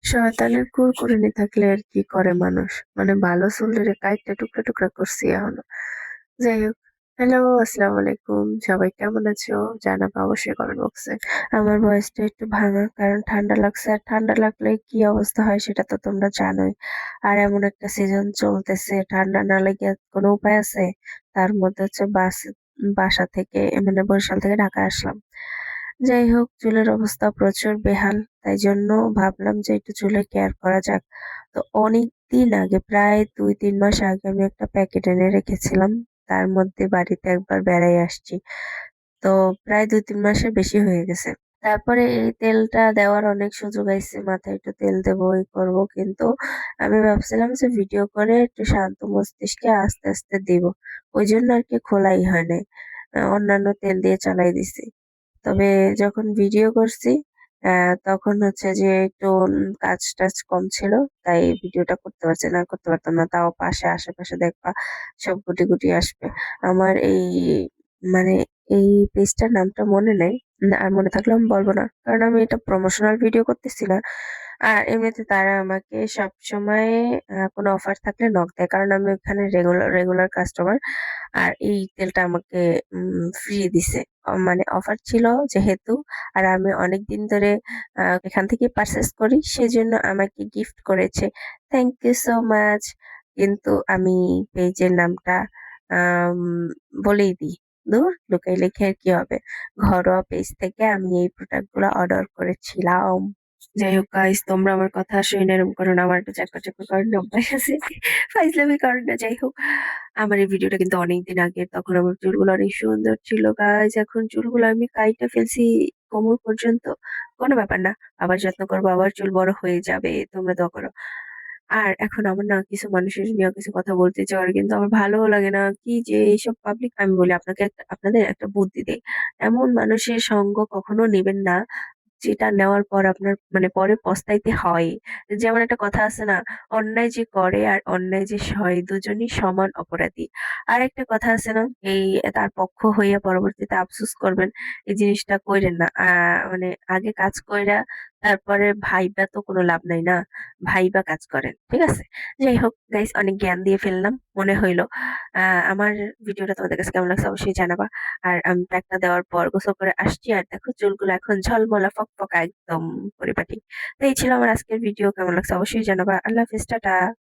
শয়তানের কুরকুরানি থাকলে আর কি করে মানুষ, মানে ভালো চুলরে কাইটটা টুকরা টুকরা করছি এখনো। যাই হোক, হ্যালো, আসসালামু আলাইকুম, সবাই কেমন আছো জানাবো অবশ্যই কমেন্ট বক্সে। আমার ভয়েসটা একটু ভাঙা, কারণ ঠান্ডা লাগছে, আর ঠান্ডা লাগলে কি অবস্থা হয় সেটা তো তোমরা জানোই। আর এমন একটা সিজন চলতেছে, ঠান্ডা না লেগে কোনো উপায় আছে? তার মধ্যে হচ্ছে বাসা থেকে, মানে বরিশাল থেকে ঢাকা আসলাম। যাই হোক, চুলের অবস্থা প্রচুর বেহাল, তাই জন্য ভাবলাম যে একটু চুলের কেয়ার করা যাক। তো অনেক দিন আগে, প্রায় 2-3 মাস আগে আমি একটা প্যাকেট এনে রেখেছিলাম। তার মধ্যে বাড়িতে একবার বেড়াই আসছি, তো প্রায় 2-3 মাসের বেশি হয়ে গেছে। তারপরে এই তেলটা দেওয়ার অনেক সুযোগ আইছে, মাথায় একটু তেল দেবো, এই করবো, কিন্তু আমি ভাবছিলাম যে ভিডিও করে একটু শান্ত মস্তিষ্কে আস্তে আস্তে দিব। ওই জন্য আর কি খোলাই হয় নাই। অন্যান্য তেল দিয়ে চালাই দিছি। তবে যখন ভিডিও করছি, তখন হচ্ছে যে একটু কাজ-টাজ কম ছিল। তাই ভিডিওটা করতে পারতাম না। তাও আশেপাশে দেখবা সব গুটি, গুটি আসবে। আমার এই, মানে এই পেজটার নামটা মনে নাই। আর মনে থাকলেও আমি বলব না। কারণ আমি এটা প্রমোশনাল ভিডিও করতেছি না। আর এমনিতে তারা আমাকে সবসময় কোনো অফার থাকলে নক দেয়। কারণ আমি ওখানে রেগুলার কাস্টমার। আর এই তেলটা আমাকে ফ্রি দিছে। মানে অফার ছিল যেহেতু, আর আমি অনেকদিন ধরে এখান থেকে পারচেজ করি, সেজন্য আমাকে গিফট করেছে। Thank you so much. কিন্তু আমি পেজের নামটা আম বলেই দিই। ধুর, লুকাই লিখে আর কি হবে? ঘরোয়া পেজ থেকে আমি এই প্রোডাক্ট গুলা অর্ডার করেছিলাম। যাই হোক গাইস, তোমরা আমার কথা শুনে এরকম করো না, আমার একটু চাকর চাকর করার অভ্যাস আছে। ফাইজলামি করো না। যাই হোক, আমার এই ভিডিওটা কিন্তু অনেকদিন আগে, তখন আমার চুলগুলো অনেক সুন্দর ছিল গাইস। এখন চুলগুলো আমি কাইটা ফেলছি কোমর পর্যন্ত। কোনো ব্যাপার না, আবার যত্ন করবো, আবার চুল বড় হয়ে যাবে, তোমরা দোয়া করো। আর এখন আমার না কিছু মানুষের নিয়ে কিছু কথা বলতে চাওয়ার, কিন্তু আমার ভালোও লাগে না। কি যে এইসব পাবলিক, আমি বলি আপনাকে আপনাদের একটা বুদ্ধি দেই, এমন মানুষের সঙ্গ কখনো নেবেন না যেটা নেওয়ার পর আপনার মানে পরে পস্তাইতে হয়। যেমন একটা কথা আছে না, অন্যায় যে করে আর অন্যায় যে সয় দুজনই সমান অপরাধী। আর একটা কথা আছে না, এই তার পক্ষ হইয়া পরবর্তীতে আফসোস করবেন, এই জিনিসটা কইরেন না। মানে আগে কাজ কইরা তারপরে ভাইবা তো কোনো লাভ নাই না, ভাইবা কাজ করেন, ঠিক আছে? যাই হোক গাইস, অনেক জ্ঞান দিয়ে ফেললাম মনে হইলো। আমার ভিডিওটা তোমাদের কাছে কেমন লাগছে অবশ্যই জানাবা। আর আমি প্যাকটা দেওয়ার পর গোসল করে আসছি, আর দেখো চুলগুলো এখন ঝলমলা ফকফকা একদম পরিপাটি। তো এই ছিল আমার আজকের ভিডিও, কেমন লাগছে অবশ্যই জানাবা। আল্লাহ হাফিজ, টাটা।